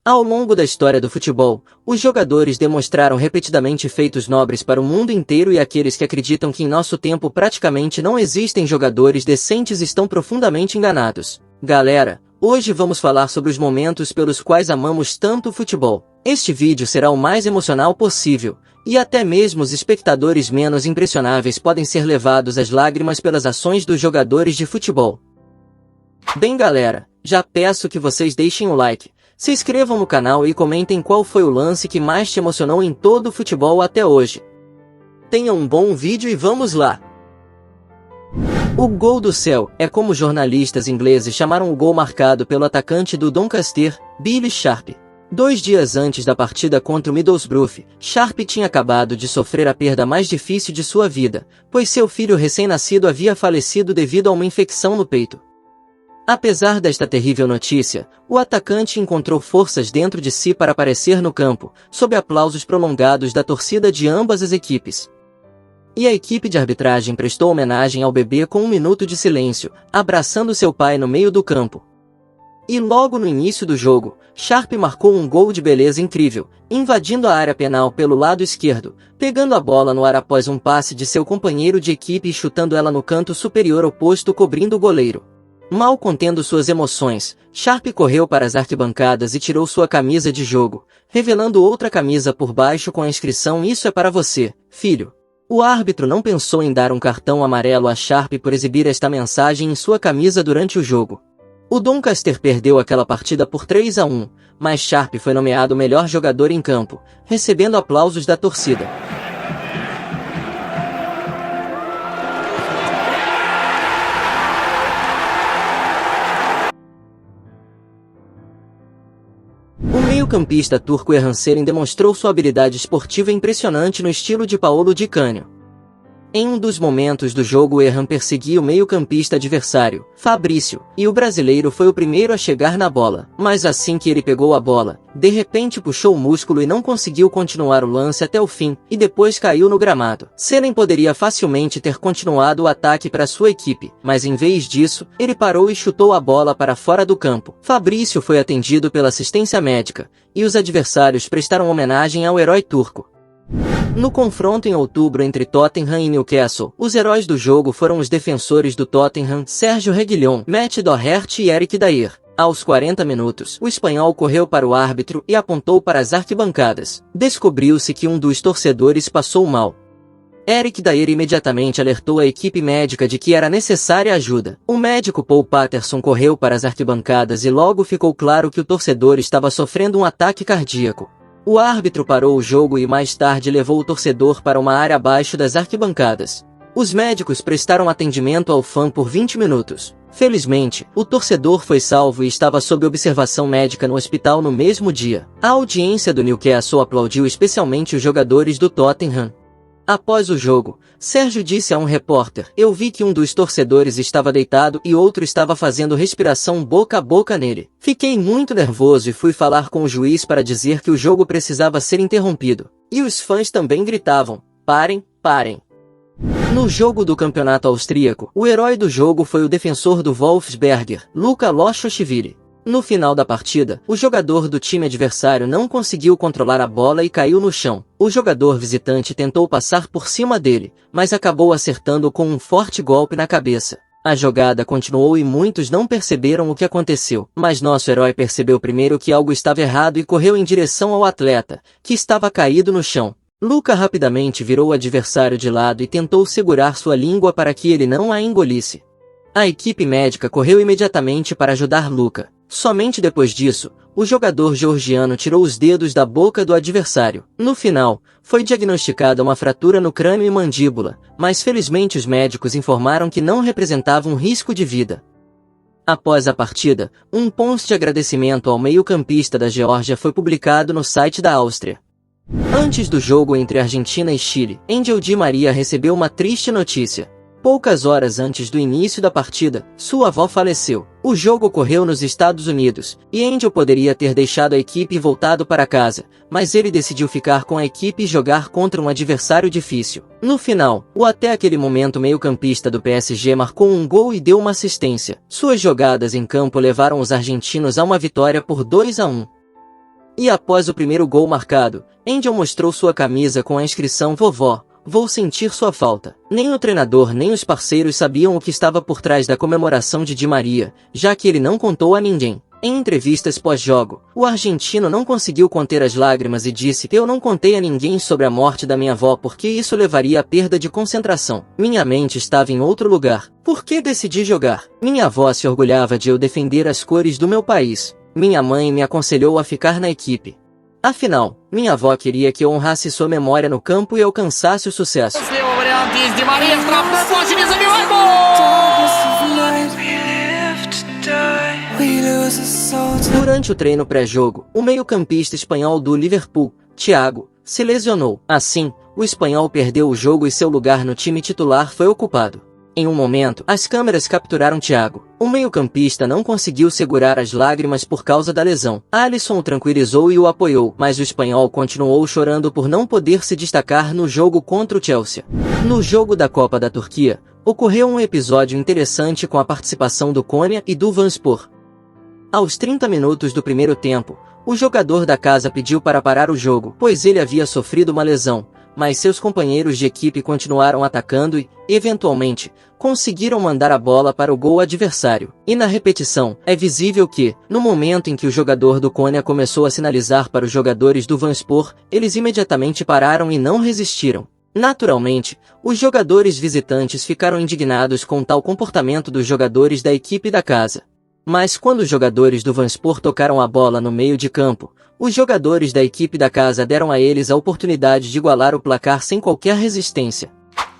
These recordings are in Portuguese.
Ao longo da história do futebol, os jogadores demonstraram repetidamente feitos nobres para o mundo inteiro e aqueles que acreditam que em nosso tempo praticamente não existem jogadores decentes estão profundamente enganados. Galera, hoje vamos falar sobre os momentos pelos quais amamos tanto o futebol. Este vídeo será o mais emocional possível, e até mesmo os espectadores menos impressionáveis podem ser levados às lágrimas pelas ações dos jogadores de futebol. Bem galera, já peço que vocês deixem o like, se inscrevam no canal e comentem qual foi o lance que mais te emocionou em todo o futebol até hoje. Tenha um bom vídeo e vamos lá! O gol do céu é como jornalistas ingleses chamaram o gol marcado pelo atacante do Doncaster, Billy Sharp. 2 dias antes da partida contra o Middlesbrough, Sharp tinha acabado de sofrer a perda mais difícil de sua vida, pois seu filho recém-nascido havia falecido devido a uma infecção no peito. Apesar desta terrível notícia, o atacante encontrou forças dentro de si para aparecer no campo, sob aplausos prolongados da torcida de ambas as equipes. E a equipe de arbitragem prestou homenagem ao bebê com 1 minuto de silêncio, abraçando seu pai no meio do campo. E logo no início do jogo, Sharp marcou um gol de beleza incrível, invadindo a área penal pelo lado esquerdo, pegando a bola no ar após um passe de seu companheiro de equipe e chutando ela no canto superior oposto cobrindo o goleiro. Mal contendo suas emoções, Sharp correu para as arquibancadas e tirou sua camisa de jogo, revelando outra camisa por baixo com a inscrição "Isso é para você, filho". O árbitro não pensou em dar um cartão amarelo a Sharp por exibir esta mensagem em sua camisa durante o jogo. O Doncaster perdeu aquela partida por 3-1, mas Sharp foi nomeado o melhor jogador em campo, recebendo aplausos da torcida. O meio-campista turco Erhan Şerin demonstrou sua habilidade esportiva impressionante no estilo de Paolo Di Canio. Em um dos momentos do jogo, Erhan perseguia o meio-campista adversário, Fabrício, e o brasileiro foi o primeiro a chegar na bola. Mas assim que ele pegou a bola, de repente puxou o músculo e não conseguiu continuar o lance até o fim, e depois caiu no gramado. Şerin poderia facilmente ter continuado o ataque para sua equipe, mas em vez disso, ele parou e chutou a bola para fora do campo. Fabrício foi atendido pela assistência médica, e os adversários prestaram homenagem ao herói turco. No confronto em outubro entre Tottenham e Newcastle, os heróis do jogo foram os defensores do Tottenham, Sérgio Reguilhón, Matt Doherty e Eric Dier. Aos 40 minutos, o espanhol correu para o árbitro e apontou para as arquibancadas. Descobriu-se que um dos torcedores passou mal. Eric Dier imediatamente alertou a equipe médica de que era necessária ajuda. O médico Paul Patterson correu para as arquibancadas e logo ficou claro que o torcedor estava sofrendo um ataque cardíaco. O árbitro parou o jogo e mais tarde levou o torcedor para uma área abaixo das arquibancadas. Os médicos prestaram atendimento ao fã por 20 minutos. Felizmente, o torcedor foi salvo e estava sob observação médica no hospital no mesmo dia. A audiência do Newcastle aplaudiu especialmente os jogadores do Tottenham. Após o jogo, Sérgio disse a um repórter: "Eu vi que um dos torcedores estava deitado e outro estava fazendo respiração boca a boca nele. Fiquei muito nervoso e fui falar com o juiz para dizer que o jogo precisava ser interrompido. E os fãs também gritavam: parem, parem". No jogo do campeonato austríaco, o herói do jogo foi o defensor do Wolfsberger, Luka Lochoshvili. No final da partida, o jogador do time adversário não conseguiu controlar a bola e caiu no chão. O jogador visitante tentou passar por cima dele, mas acabou acertando com um forte golpe na cabeça. A jogada continuou e muitos não perceberam o que aconteceu, mas nosso herói percebeu primeiro que algo estava errado e correu em direção ao atleta, que estava caído no chão. Luka rapidamente virou o adversário de lado e tentou segurar sua língua para que ele não a engolisse. A equipe médica correu imediatamente para ajudar Luka. Somente depois disso, o jogador georgiano tirou os dedos da boca do adversário. No final, foi diagnosticada uma fratura no crânio e mandíbula, mas felizmente os médicos informaram que não representava um risco de vida. Após a partida, um post de agradecimento ao meio-campista da Geórgia foi publicado no site da Áustria. Antes do jogo entre Argentina e Chile, Angel Di Maria recebeu uma triste notícia. Poucas horas antes do início da partida, sua avó faleceu. O jogo ocorreu nos Estados Unidos, e Angel poderia ter deixado a equipe e voltado para casa, mas ele decidiu ficar com a equipe e jogar contra um adversário difícil. No final, o até aquele momento meio-campista do PSG marcou um gol e deu uma assistência. Suas jogadas em campo levaram os argentinos a uma vitória por 2-1. E após o primeiro gol marcado, Angel mostrou sua camisa com a inscrição "Vovó, vou sentir sua falta". Nem o treinador nem os parceiros sabiam o que estava por trás da comemoração de Di Maria, já que ele não contou a ninguém. Em entrevistas pós-jogo, o argentino não conseguiu conter as lágrimas e disse que "eu não contei a ninguém sobre a morte da minha avó porque isso levaria à perda de concentração. Minha mente estava em outro lugar. Por que decidi jogar? Minha avó se orgulhava de eu defender as cores do meu país. Minha mãe me aconselhou a ficar na equipe. Afinal, minha avó queria que eu honrasse sua memória no campo e alcançasse o sucesso". Durante o treino pré-jogo, o meio-campista espanhol do Liverpool, Thiago, se lesionou. Assim, o espanhol perdeu o jogo e seu lugar no time titular foi ocupado. Em um momento, as câmeras capturaram Thiago. O meio-campista não conseguiu segurar as lágrimas por causa da lesão. Alisson o tranquilizou e o apoiou, mas o espanhol continuou chorando por não poder se destacar no jogo contra o Chelsea. No jogo da Copa da Turquia, ocorreu um episódio interessante com a participação do Konya e do Vanspor. Aos 30 minutos do primeiro tempo, o jogador da casa pediu para parar o jogo, pois ele havia sofrido uma lesão, mas seus companheiros de equipe continuaram atacando e, eventualmente, conseguiram mandar a bola para o gol adversário. E na repetição, é visível que, no momento em que o jogador do Konya começou a sinalizar para os jogadores do Vanspor, eles imediatamente pararam e não resistiram. Naturalmente, os jogadores visitantes ficaram indignados com tal comportamento dos jogadores da equipe da casa. Mas quando os jogadores do Vanspor tocaram a bola no meio de campo, os jogadores da equipe da casa deram a eles a oportunidade de igualar o placar sem qualquer resistência.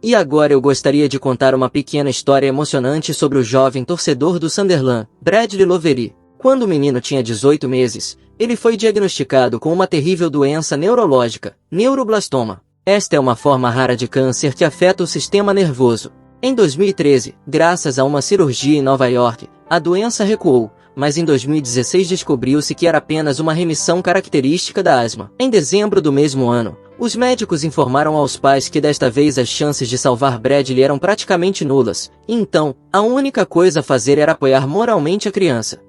E agora eu gostaria de contar uma pequena história emocionante sobre o jovem torcedor do Sunderland, Bradley Lowery. Quando o menino tinha 18 meses, ele foi diagnosticado com uma terrível doença neurológica, neuroblastoma. Esta é uma forma rara de câncer que afeta o sistema nervoso. Em 2013, graças a uma cirurgia em Nova York, a doença recuou, mas em 2016 descobriu-se que era apenas uma remissão característica da asma. Em dezembro do mesmo ano, os médicos informaram aos pais que desta vez as chances de salvar Bradley eram praticamente nulas, e então, a única coisa a fazer era apoiar moralmente a criança.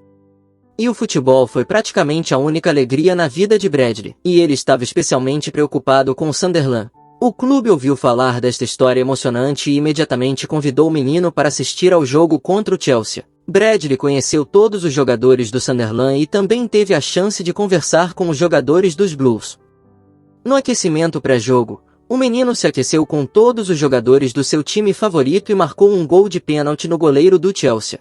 E o futebol foi praticamente a única alegria na vida de Bradley, e ele estava especialmente preocupado com o Sunderland. O clube ouviu falar desta história emocionante e imediatamente convidou o menino para assistir ao jogo contra o Chelsea. Bradley conheceu todos os jogadores do Sunderland e também teve a chance de conversar com os jogadores dos Blues. No aquecimento pré-jogo, o menino se aqueceu com todos os jogadores do seu time favorito e marcou um gol de pênalti no goleiro do Chelsea.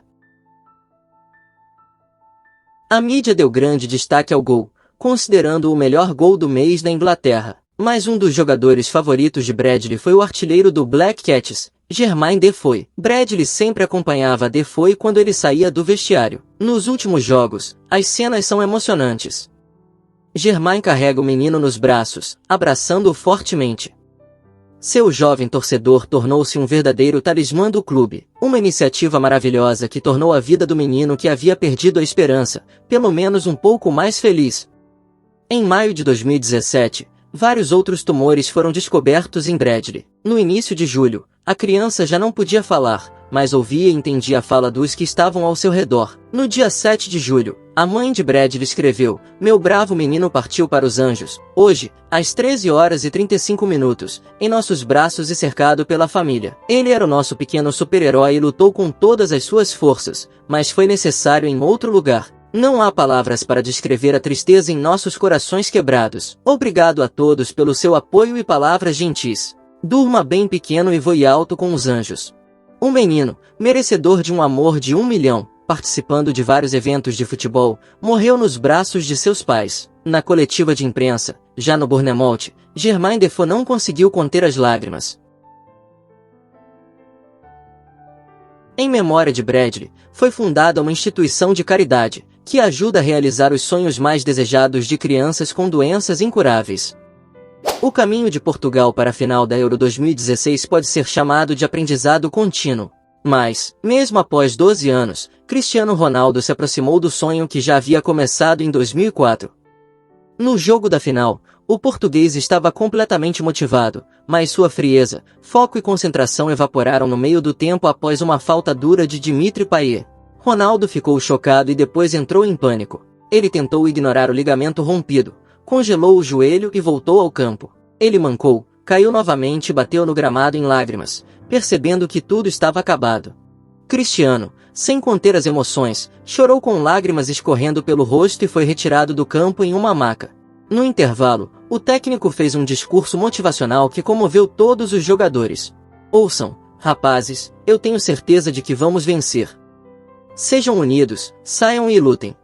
A mídia deu grande destaque ao gol, considerando-o o melhor gol do mês na Inglaterra. Mas um dos jogadores favoritos de Bradley foi o artilheiro do Black Cats, Jermaine Defoe. Bradley sempre acompanhava Defoe quando ele saía do vestiário. Nos últimos jogos, as cenas são emocionantes. Jermaine carrega o menino nos braços, abraçando-o fortemente. Seu jovem torcedor tornou-se um verdadeiro talismã do clube, uma iniciativa maravilhosa que tornou a vida do menino que havia perdido a esperança, pelo menos um pouco mais feliz. Em maio de 2017, vários outros tumores foram descobertos em Bradley. No início de julho, a criança já não podia falar, mas ouvia e entendia a fala dos que estavam ao seu redor. No dia 7 de julho, a mãe de Bradley escreveu: "Meu bravo menino partiu para os anjos, hoje, às 13h35, em nossos braços e cercado pela família. Ele era o nosso pequeno super-herói e lutou com todas as suas forças, mas foi necessário em outro lugar. Não há palavras para descrever a tristeza em nossos corações quebrados. Obrigado a todos pelo seu apoio e palavras gentis. Durma bem pequeno e voe alto com os anjos." Um menino, merecedor de um amor de 1 milhão, participando de vários eventos de futebol, morreu nos braços de seus pais. Na coletiva de imprensa, já no Bournemouth, Jermaine Defoe não conseguiu conter as lágrimas. Em memória de Bradley, foi fundada uma instituição de caridade, que ajuda a realizar os sonhos mais desejados de crianças com doenças incuráveis. O caminho de Portugal para a final da Euro 2016 pode ser chamado de aprendizado contínuo. Mas, mesmo após 12 anos, Cristiano Ronaldo se aproximou do sonho que já havia começado em 2004. No jogo da final, o português estava completamente motivado, mas sua frieza, foco e concentração evaporaram no meio do tempo após uma falta dura de Dimitri Payet. Ronaldo ficou chocado e depois entrou em pânico. Ele tentou ignorar o ligamento rompido, congelou o joelho e voltou ao campo. Ele mancou, caiu novamente e bateu no gramado em lágrimas, percebendo que tudo estava acabado. Cristiano, sem conter as emoções, chorou com lágrimas escorrendo pelo rosto e foi retirado do campo em uma maca. No intervalo, o técnico fez um discurso motivacional que comoveu todos os jogadores. Ouçam, rapazes, eu tenho certeza de que vamos vencer. Sejam unidos, saiam e lutem.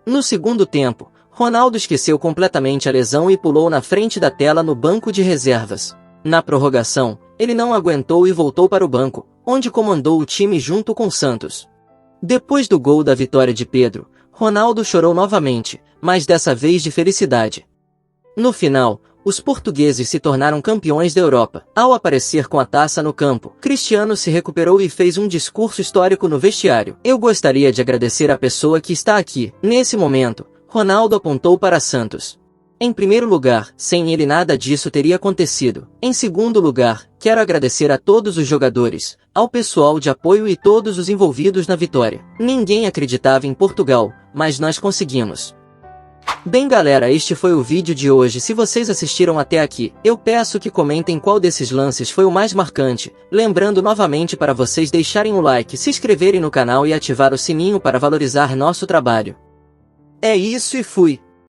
No segundo tempo, Ronaldo esqueceu completamente a lesão e pulou na frente da tela no banco de reservas. Na prorrogação, ele não aguentou e voltou para o banco, onde comandou o time junto com Santos. Depois do gol da vitória de Pedro, Ronaldo chorou novamente, mas dessa vez de felicidade. No final, os portugueses se tornaram campeões da Europa. Ao aparecer com a taça no campo, Cristiano se recuperou e fez um discurso histórico no vestiário. Eu gostaria de agradecer a pessoa que está aqui. Nesse momento, Ronaldo apontou para Santos. Em primeiro lugar, sem ele nada disso teria acontecido. Em segundo lugar, quero agradecer a todos os jogadores, ao pessoal de apoio e todos os envolvidos na vitória. Ninguém acreditava em Portugal, mas nós conseguimos. Bem galera, este foi o vídeo de hoje. Se vocês assistiram até aqui, eu peço que comentem qual desses lances foi o mais marcante, lembrando novamente para vocês deixarem o like, se inscreverem no canal e ativar o sininho para valorizar nosso trabalho. É isso e fui!